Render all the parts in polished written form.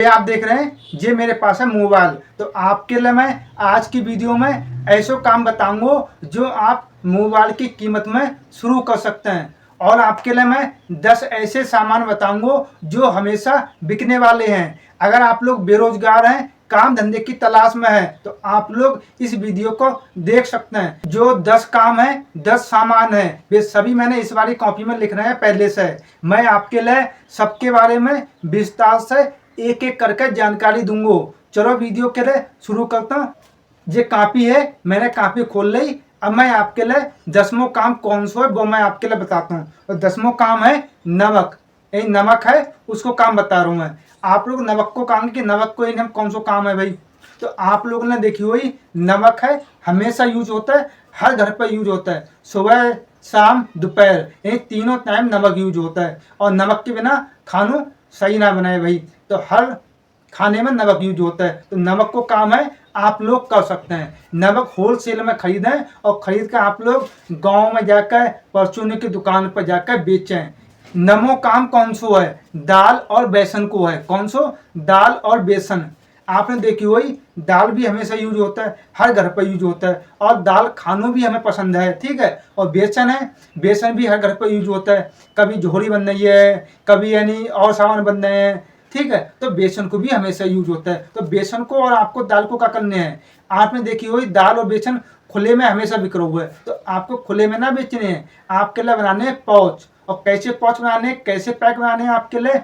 ये आप देख रहे हैं, ये मेरे पास है मोबाइल। तो आपके लिए मैं आज की वीडियो में ऐसे काम बताऊंगा जो आप मोबाइल की कीमत में शुरू कर सकते हैं। और आपके लिए मैं 10 ऐसे सामान बताऊंगा जो हमेशा बिकने वाले हैं। अगर आप लोग बेरोजगार हैं, काम धंधे की तलाश में है, तो आप लोग इस वीडियो को देख सकते हैं। जो 10 काम है, 10 सामान है, वे सभी मैंने इस वाली कॉपी में लिख रहे हैं पहले से। मैं आपके लिए सबके बारे में विस्तार से एक एक करके जानकारी दूंगा। चलो वीडियो के लिए शुरू करता हूँ। ये कॉपी है, मैंने कॉपी खोल ली। अब मैं आपके लिए 10वां काम कौन सा है वो मैं आपके लिए बताता हूँ। तो 10वां काम है नमक। ये नमक है, उसको काम बता रहा हूँ मैं। आप लोग नमक को कहेंगे कि नमक को हम कौन सा काम है भाई। तो आप लोगों ने देखी हुई नमक है, हमेशा यूज होता है, हर घर पर यूज होता है। सुबह, शाम, दोपहर, ये तीनों टाइम नमक यूज होता है। और नमक के बिना खानों सही ना बनाए भाई। तो हर खाने में नमक यूज होता है। तो नमक को काम है, आप लोग कर सकते हैं। नमक होलसेल में खरीदें और खरीद कर आप लोग गांव में जाकर परचूनी की दुकान पर जाकर बेचें। नमो काम कौन सा है? दाल और बेसन को है। कौन सा? दाल और बेसन। आपने देखी हुई दाल भी हमेशा यूज होता है, हर घर पर यूज होता है। और दाल खानों भी हमें पसंद है, ठीक है। और बेसन है, बेसन भी हर घर पर यूज होता है। कभी झोरी बन रही है, कभी यानी और सामान बन रहे हैं, ठीक है। तो बेसन को भी हमेशा यूज होता है। तो बेसन को और आपको दाल को क्या करने हैं? आपने देखी हुई दाल और बेसन खुले में हमेशा बिक रहा हुआ है। तो आपको खुले में ना बेचने हैं, आपके लिए बनाने हैं पाउच। और कैसे पाउच बनाने, कैसे पैक बनाने हैं आपके लिए?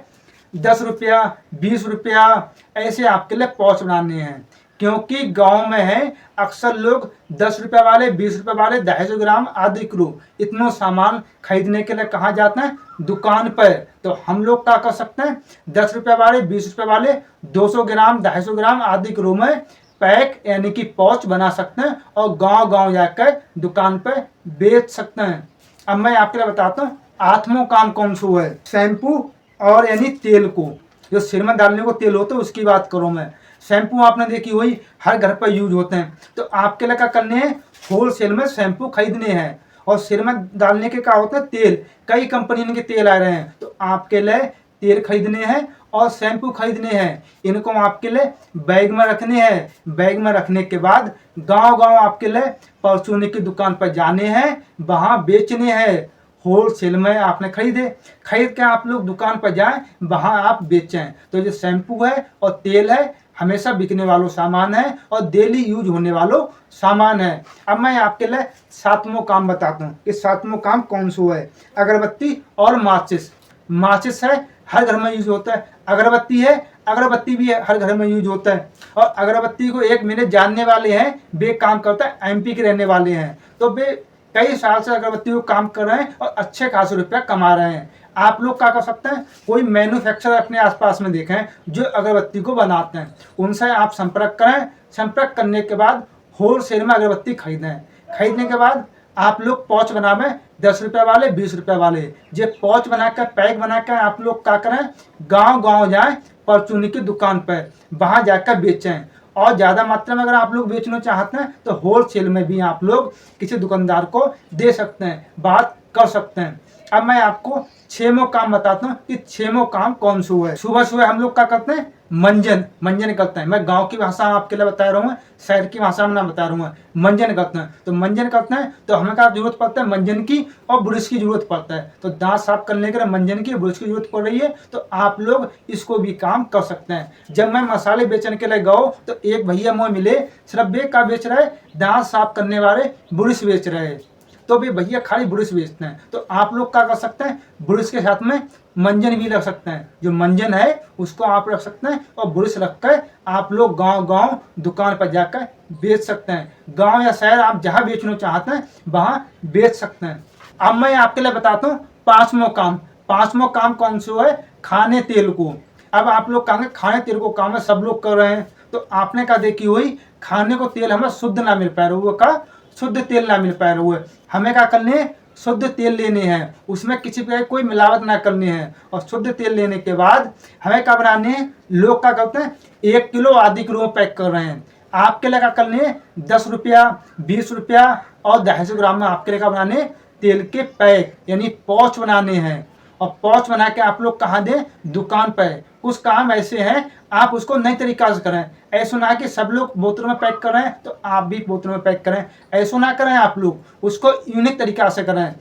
10 रुपया, 20 रुपया, ऐसे आपके लिए पाउच बनाने हैं। क्योंकि गांव में है, अक्सर लोग 10 रुपये वाले, 20 रुपये वाले, 250 ग्राम, आधे किलो इतना सामान खरीदने के लिए कहाँ जाते हैं? दुकान पर। तो हम लोग क्या कर सकते हैं? 10 रुपये वाले, 20 रुपये वाले 200 ग्राम, 250 ग्राम, आधे किलो में पैक यानी कि पाउच बना सकते हैं और गांव गांव जाकर दुकान पर बेच सकते हैं। अब मैं आपके लिए बताता हूँ 8वां काम कौन सा है। शैम्पू और यानी तेल को, जो सिर में डालने को तेल होता है उसकी बात करूँ मैं। शैम्पू आपने देखी हुई हर घर पर यूज होते हैं। तो आपके लिए क्या करने हैं? होलसेल में शैम्पू खरीदने हैं। और सिर में डालने के क्या होता है? तेल। कई कंपनी के तेल आ रहे हैं, तो आपके लिए तेल खरीदने हैं और शैम्पू खरीदने हैं। इनको आपके लिए बैग में रखने हैं। बैग में रखने के बाद गांव गांव आपके लिए परचूनी की दुकान पर जाने हैं, वहां बेचने हैं। होलसेल में आपने खरीद के आप लोग दुकान पर जाएं, वहां आप बेचें। तो ये शैम्पू है और तेल है, हमेशा बिकने वालों सामान है और डेली यूज होने वालों सामान है। अब मैं आपके लिए 7वां काम बताता हूँ कि 7वां काम कौन सा है। अगरबत्ती और माचिस। माचिस है, हर घर में यूज होता है। अगरबत्ती है, अगरबत्ती भी हर घर में यूज होता है। और अगरबत्ती को एक मेरे जानने वाले हैं, वे काम करता है, एमपी के रहने वाले हैं। तो वे कई साल से अगरबत्ती को काम कर रहे हैं और अच्छे खासे रुपया कमा रहे हैं। आप लोग क्या कर सकते हैं? कोई मैन्युफैक्चरर अपने आसपास में देखें जो अगरबत्ती को बनाते हैं, उनसे आप संपर्क करें। संपर्क करने के बाद होलसेल में अगरबत्ती खरीदें। खरीदने के बाद आप लोग पाउच बनावें, 10 रुपये वाले, 20 रुपये वाले। ये पाउच बनाकर, पैक बनाकर आप लोग क्या करें? गांव गांव जाएं, परचूनी की दुकान पर, वहां जाकर बेचें। और ज़्यादा मात्रा में अगर आप लोग बेचना चाहते हैं तो होलसेल में भी आप लोग किसी दुकानदार को दे सकते हैं, बात कर सकते हैं। अब मैं आपको 6वां काम बताता हूँ कि 6वां काम कौन सा है। सुबह सुबह हम लोग क्या करते हैं? मंजन करते हैं। मैं गांव की भाषा आपके लिए बता रहा हूँ, शहर की भाषा में ना बता रहा हूँ। मंजन करते हैं। तो मंजन करते हैं तो हमें क्या जरूरत पड़ता है? मंजन की और ब्रश की जरूरत पड़ता है। तो दांत साफ करने के लिए मंजन की, ब्रश की जरूरत पड़ रही है। तो आप लोग इसको भी काम कर सकते हैं। जब मैं मसाले बेचने के लिए गया तो एक भैया मुझे मिले, सिर्फ वे का बेच रहे? दांत साफ करने वाले ब्रश बेच रहे हैं। तो वे भैया खाली ब्रश बेचते हैं। तो आप लोग क्या कर सकते हैं? ब्रश के साथ में मंजन भी रख सकते हैं। जो मंजन है उसको आप रख सकते हैं और ब्रश रख कर आप लोग गांव गांव दुकान पर जाकर बेच सकते हैं। गांव या शहर आप जहां बेचना चाहते हैं वहां बेच सकते हैं। अब मैं आपके लिए बताता हूँ 5वां काम। 5वां काम कौन सा है? खाने तेल को। अब आप लोग कहेंगे खाने तेल को काम है, सब लोग कर रहे हैं। तो आपने क्या देखी हुई खाने को तेल हमें शुद्ध ना मिल पा रहा का, शुद्ध तेल ना मिल पा रहा है। हमें क्या करने हैं? शुद्ध तेल लेने हैं, उसमें किसी प्रकार कोई मिलावट ना करनी है। और शुद्ध तेल लेने के बाद हमें क्या बनाने हैं? लोग क्या करते हैं? 1 किलो, आधे किलो में पैक कर रहे हैं। आपके लिए क्या करने हैं? 10 रुपया, 20 रुपया और 250 ग्राम में आपके लिए क्या बनाने? तेल के पैक यानी पाउच बनाने हैं। और पाउच बना के आप लोग कहाँ दें? दुकान पर। कुछ काम ऐसे हैं आप उसको नई तरीका से करें। ऐसा ना कि सब लोग बोतलों में पैक कर रहे हैं तो आप भी बोतलों में पैक करें, ऐसा ना करें। आप लोग उसको यूनिक तरीका से करें।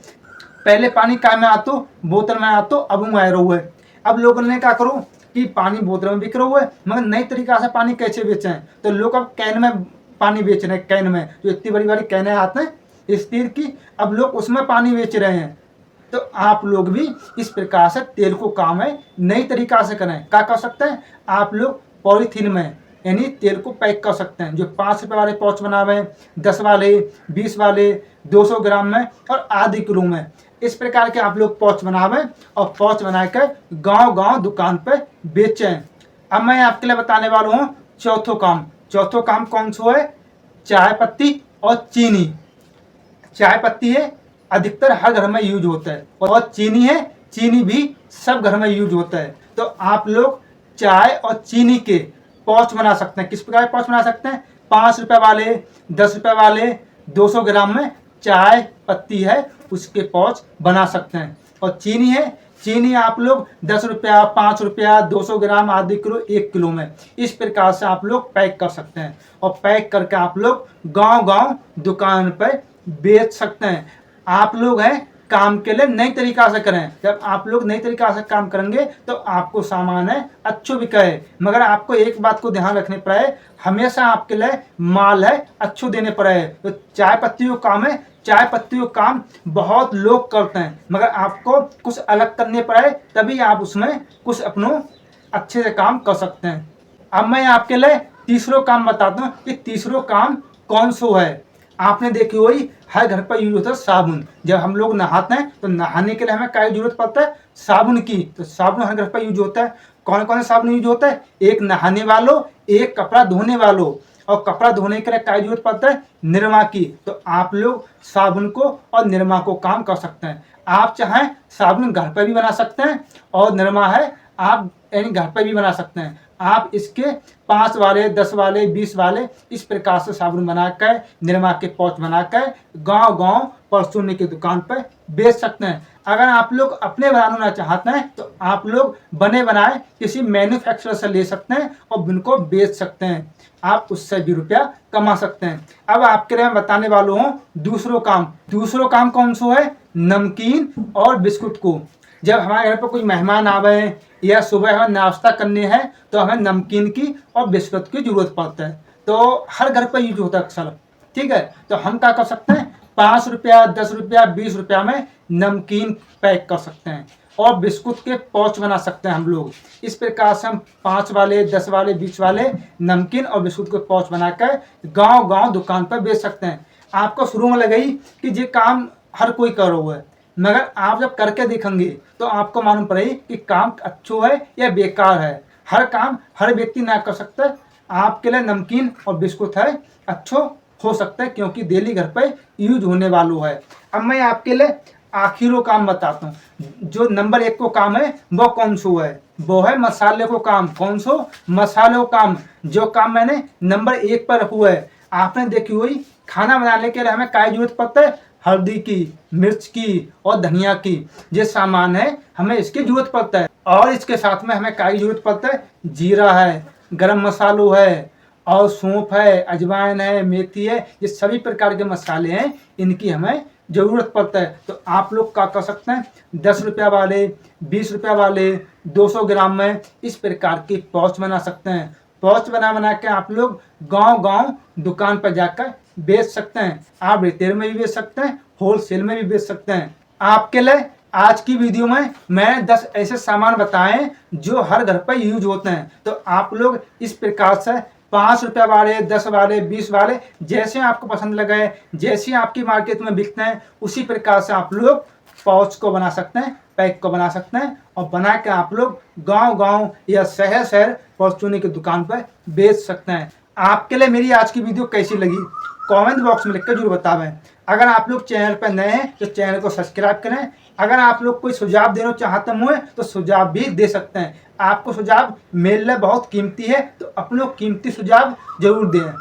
पहले पानी काय में आतो, बोतल में आतो, अब में आ रहा है। अब लोगों ने क्या करो कि पानी बोतल में बिक रहा है, मगर नई तरीका से पानी कैसे बेचें? तो लोग अब कैन में पानी बेच रहे हैं। कैन में जो इतनी बड़ी बड़ी कैनें आते हैं स्टील की, अब लोग उसमें पानी बेच रहे हैं। तो आप लोग भी इस प्रकार से तेल को काम है नई तरीका से करें। क्या कर सकते हैं? आप लोग पॉलीथीन में यानी तेल को पैक कर सकते हैं। जो 5 रुपये वाले पाउच बनावे, 10 वाले, 20 वाले, 200 ग्राम में और आधे किलो में, इस प्रकार के आप लोग पाउच बनावे और पाउच बनाकर गांव गांव दुकान पर बेचें। अब मैं आपके लिए बताने वाला हूँ चौथो काम। चौथो काम कौन सा है? चाय पत्ती और चीनी। चाय पत्ती है अधिकतर हर घर में यूज होता है, और चीनी है, चीनी भी सब घर में यूज होता है। तो आप लोग चाय और चीनी के पाउच बना सकते हैं। किस प्रकार के पाउच बना सकते हैं? 5 रुपये वाले, 10 रुपये वाले, 200 ग्राम में चाय पत्ती है उसके पाउच बना सकते हैं। और चीनी है, चीनी आप लोग 10 रुपया, 5 रुपया, 200 ग्राम, आधे किलो, 1 किलो में, इस प्रकार से आप लोग पैक कर सकते हैं। और पैक करके आप लोग गांव गांव दुकान पर बेच सकते हैं। आप लोग हैं काम के लिए नई तरीका से करें। जब आप लोग नई तरीका से काम करेंगे तो आपको सामान है अच्छो बिका है, मगर आपको एक बात को ध्यान रखने पर है, हमेशा आपके लिए माल है अच्छो देने पर है। तो चाय पत्ती का काम है, चाय पत्ती का काम बहुत लोग करते हैं, मगर आपको कुछ अलग करने पर है, तभी आप उसमें कुछ अपनों अच्छे से काम कर सकते हैं। अब मैं आपके लिए तीसरा काम बताता हूँ कि तीसरा काम कौन सा है। आपने देखी हुई हर घर पर यूज होता है साबुन। जब हम लोग नहाते हैं तो नहाने के लिए हमें क्या जरूरत पड़ता है? साबुन की। तो साबुन हर घर पर यूज होता है। कौन कौन सा साबुन यूज होता है? एक नहाने वालों, एक कपड़ा धोने वालों, और कपड़ा धोने के लिए क्या जरूरत पड़ता है? निरमा की। तो आप लोग साबुन को और निरमा को काम कर सकते हैं। आप चाहें साबुन घर पर भी बना सकते हैं, और निरमा है आप यानी घर पर भी बना सकते हैं। आप इसके 5 वाले, 10 वाले, 20 वाले, इस प्रकार से साबुन बनाकर, निरमा के पाउच बनाकर गांव गांव परचूनी की दुकान पर बेच सकते हैं। अगर आप लोग अपने बनाना चाहते हैं तो आप लोग बने बनाए किसी मैन्युफैक्चरर से ले सकते हैं और उनको बेच सकते हैं। आप उससे भी रुपया कमा सकते हैं। अब आपके लिए मैं बताने वाला हूँ दूसरा काम। दूसरा काम कौन सा है? नमकीन और बिस्कुट को। जब हमारे घर पर कोई मेहमान आवे या सुबह हमें नाश्ता करने हैं तो हमें नमकीन की और बिस्कुट की जरूरत पड़ता है। तो हर घर पर यूज होता है अक्सर, ठीक है। तो हम क्या कर सकते हैं? 5 रुपया, 10 रुपया, 20 रुपया में नमकीन पैक कर सकते हैं और बिस्कुट के पाउच बना सकते हैं हम लोग। इस प्रकार से हम 5 वाले, 10 वाले, 20 वाले नमकीन और बिस्कुट के पाउच बनाकर गांव गांव दुकान पर बेच सकते हैं। आपको शुरू में लगेगी कि ये काम हर कोई कर रहा है, मगर आप जब करके देखेंगे तो आपको मालूम पड़ेगी कि काम अच्छो है या बेकार है। हर काम हर व्यक्ति ना कर सकता। आपके लिए नमकीन और बिस्कुट है अच्छो हो सकता है, क्योंकि डेली घर पे यूज होने वाला है। अब मैं आपके लिए आखिरी काम बताता हूँ। जो नंबर 1 को काम है वो कौन सा है? वो है मसाले को काम। कौन सा? मसाले को काम। जो काम मैंने नंबर 1 पर रखा है। आपने देखी हुई खाना बनाने के लिए हमें क्या जरूरत पड़ता है? हल्दी की, मिर्च की और धनिया की। ये सामान है, हमें इसकी जरूरत पड़ता है। और इसके साथ में हमें क्या जरूरत पड़ता है? जीरा है, गरम मसालो है, और सौंफ है, अजवाइन है, मेथी है। ये सभी प्रकार के मसाले हैं, इनकी हमें ज़रूरत पड़ता है। तो आप लोग क्या कर सकते हैं? 10 रुपया वाले, 20 रुपया वाले, 200 ग्राम में इस प्रकार की पाउच बना सकते हैं। पाउच बना के आप लोग गांव गांव दुकान पर जाकर बेच सकते हैं। आप रिटेल में भी बेच सकते हैं, होलसेल में भी बेच सकते हैं। आपके लिए आज की वीडियो में मैंने 10 ऐसे सामान बताए जो हर घर पर यूज होते हैं। तो आप लोग इस प्रकार से 5 रुपया वाले, 10 वाले, 20 वाले, जैसे आपको पसंद लगे, जैसे आपकी मार्केट में बिकते हैं, उसी प्रकार से आप लोग पाउच को बना सकते हैं, पैक को बना सकते हैं, और बना के आप लोग गांव गांव या शहर शहर परचूनी की दुकान पर बेच सकते हैं। आपके लिए मेरी आज की वीडियो कैसी लगी कमेंट बॉक्स में लिखकर जरूर बतावें। अगर आप लोग चैनल पर नए हैं तो चैनल को सब्सक्राइब करें। अगर आप लोग कोई सुझाव देना चाहते हैं तो सुझाव भी दे सकते हैं। आपको सुझाव मेरे लिए बहुत कीमती है, तो अपने कीमती सुझाव जरूर दें।